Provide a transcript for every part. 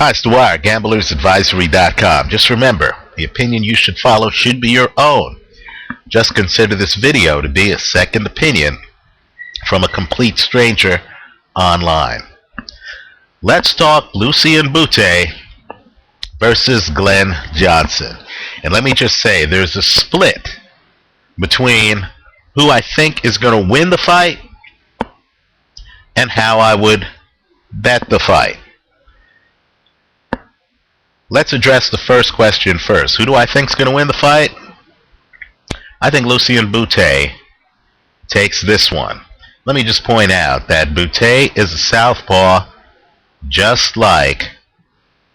Hi, it's Dwyer, gamblersadvisory.com. Just remember, the opinion you should follow should be your own. Just consider this video to be a second opinion from a complete stranger online. Let's talk Lucian Bute versus Glen Johnson. And let me just say, there's a split between who I think is going to win the fight and how I would bet the fight. Let's address the first question first. Who do I think is going to win the fight? I think Lucian Bute takes this one. Let me just point out that Bute is a southpaw just like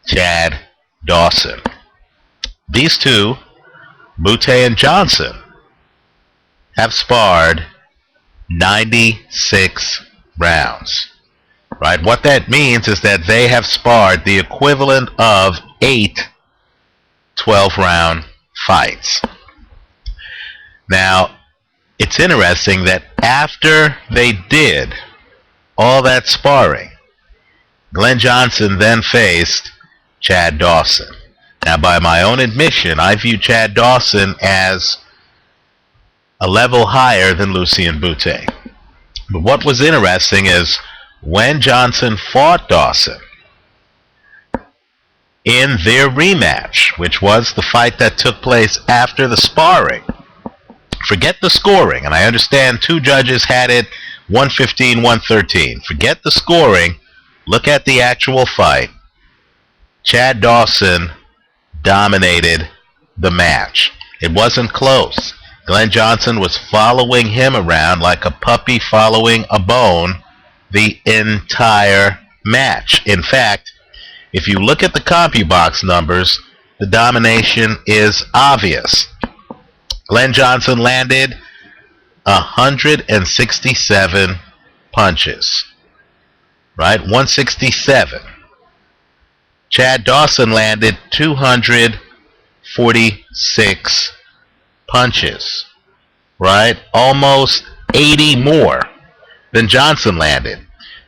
Chad Dawson. These two, Bute and Johnson, have sparred 96 rounds. Right? What that means is that they have sparred the equivalent of 8 12-round fights. Now, it's interesting that after they did all that sparring, Glen Johnson then faced Chad Dawson. Now, by my own admission, I view Chad Dawson as a level higher than Lucian Bute. But what was interesting is when Johnson fought Dawson in their rematch, which was the fight that took place after the sparring, forget the scoring, and I understand two judges had it 115-113. Forget the scoring. Look at the actual fight. Chad Dawson dominated the match. It wasn't close. Glen Johnson was following him around like a puppy following a bone the entire match. In fact, if you look at the CompuBox numbers, the domination is obvious. Glen Johnson landed 167 punches. Right? 167. Chad Dawson landed 246 punches. Right? Almost 80 more than Johnson landed.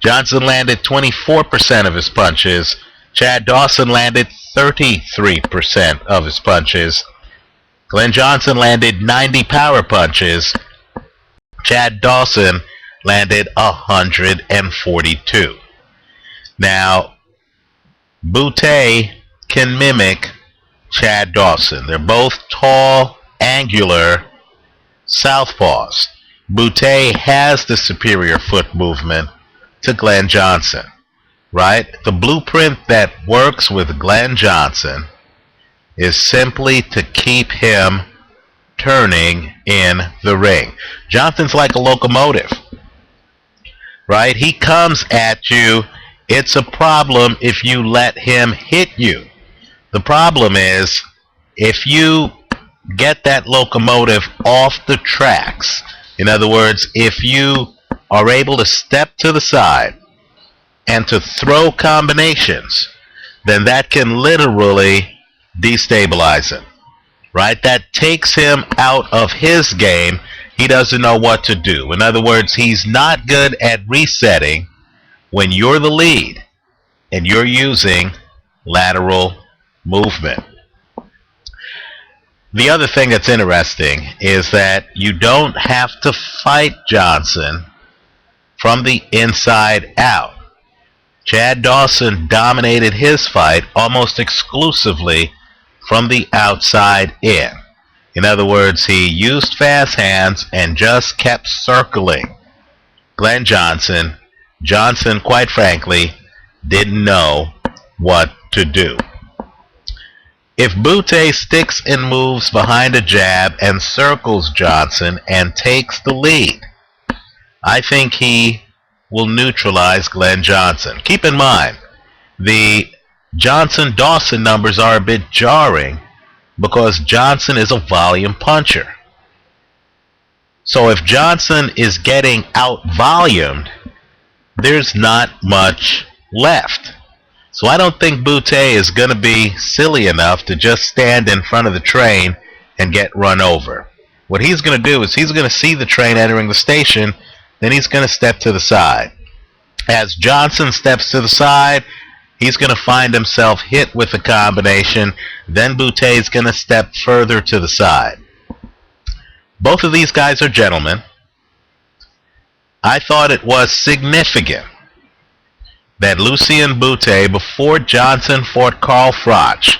Johnson landed 24% of his punches. Chad Dawson landed 33% of his punches. Glen Johnson landed 90 power punches. Chad Dawson landed 142. Now, Bute can mimic Chad Dawson. They're both tall, angular southpaws. Bute has the superior foot movement to Glen Johnson, right? The blueprint that works with Glen Johnson is simply to keep him turning in the ring. Johnson's like a locomotive, right? He comes at you. It's a problem if you let him hit you. The problem is if you get that locomotive off the tracks. In other words, if you are able to step to the side and to throw combinations, then that can literally destabilize him, right? That takes him out of his game. He doesn't know what to do. In other words, he's not good at resetting when you're the lead and you're using lateral movement. The other thing that's interesting is that you don't have to fight Johnson from the inside out. Chad Dawson dominated his fight almost exclusively from the outside in. In other words, he used fast hands and just kept circling Glen Johnson. Johnson, quite frankly, didn't know what to do. If Bute sticks and moves behind a jab and circles Johnson and takes the lead, I think he will neutralize Glen Johnson. Keep in mind, the Johnson-Dawson numbers are a bit jarring because Johnson is a volume puncher. So if Johnson is getting out-volumed, there's not much left. So I don't think Bute is going to be silly enough to just stand in front of the train and get run over. What he's going to do is he's going to see the train entering the station, then he's going to step to the side. As Johnson steps to the side, He's going to find himself hit with a combination. Then Bute's going to step further to the side. Both of these guys are gentlemen. I thought it was significant that Lucian Bute, before Johnson fought Carl Froch,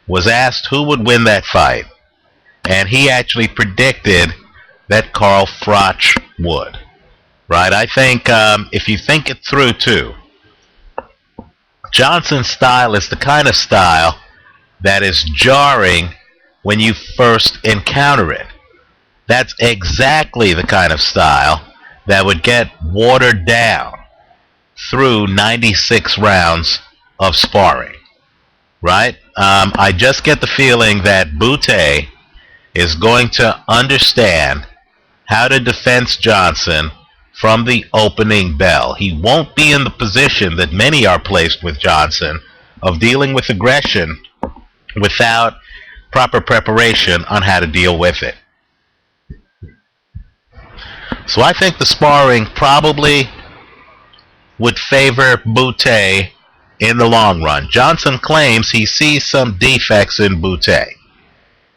was asked who would win that fight. And he actually predicted that Carl Froch would. Right? I think if you think it through too, Johnson's style is the kind of style that is jarring when you first encounter it. That's exactly the kind of style that would get watered down through 96 rounds of sparring. Right? I just get the feeling that Bute is going to understand how to defense Johnson from the opening bell. He won't be in the position that many are placed with Johnson of dealing with aggression without proper preparation on how to deal with it. So I think the sparring probably would favor Bute in the long run. Johnson claims he sees some defects in Bute.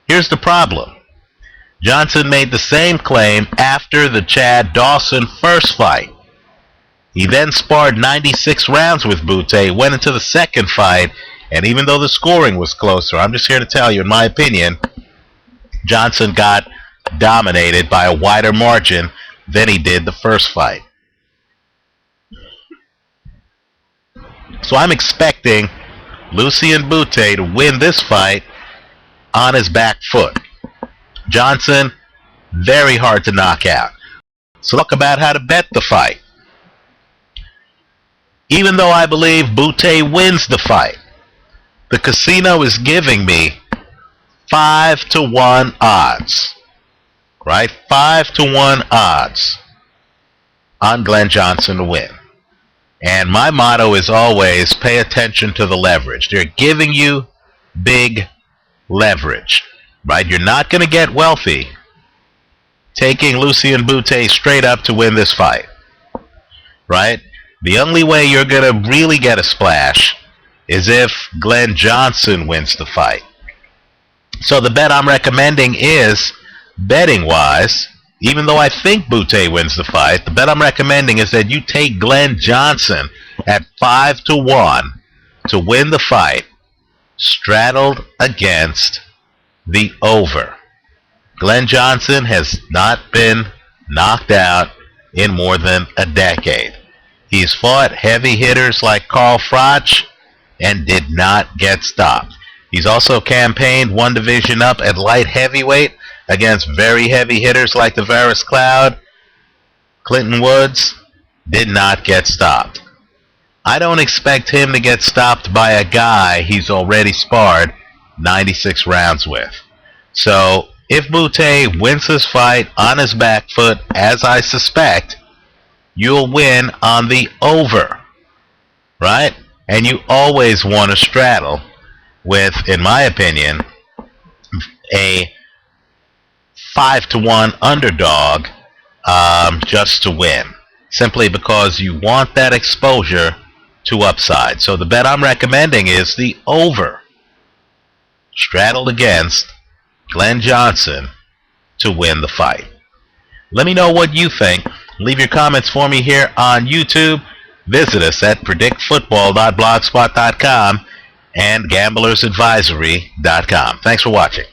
Here's the problem. Johnson made the same claim after the Chad Dawson first fight. He then sparred 96 rounds with Bute, went into the second fight, and even though the scoring was closer, I'm just here to tell you, in my opinion, Johnson got dominated by a wider margin than he did the first fight. So I'm expecting Lucian Bute to win this fight on his back foot. Johnson, very hard to knock out. So talk about how to bet the fight. Even though I believe Bute wins the fight, the casino is giving me 5-1 odds. Right? 5-1 odds on Glen Johnson to win. And my motto is always pay attention to the leverage. They're giving you big leverage. Right? You're not going to get wealthy taking Lucian Bute straight up to win this fight. Right? The only way you're going to really get a splash is if Glen Johnson wins the fight. So the bet I'm recommending is, betting-wise, even though I think Bute wins the fight, the bet I'm recommending is that you take Glen Johnson at 5-1 to win the fight, straddled against the over. Glen Johnson has not been knocked out in more than a decade. He's fought heavy hitters like Carl Froch and did not get stopped. He's also campaigned one division up at light heavyweight against very heavy hitters like the Varus Cloud. Clinton Woods did not get stopped. I don't expect him to get stopped by a guy he's already sparred 96 rounds with. So if Bute wins this fight on his back foot, as I suspect, you'll win on the over. Right? And you always want to straddle with, in my opinion, a 5-1 underdog just to win. Simply because you want that exposure to upside. So the bet I'm recommending is the over. Straddled against Glen Johnson to win the fight. Let me know what you think. Leave your comments for me here on YouTube. Visit us at predictfootball.blogspot.com and gamblersadvisory.com. Thanks for watching.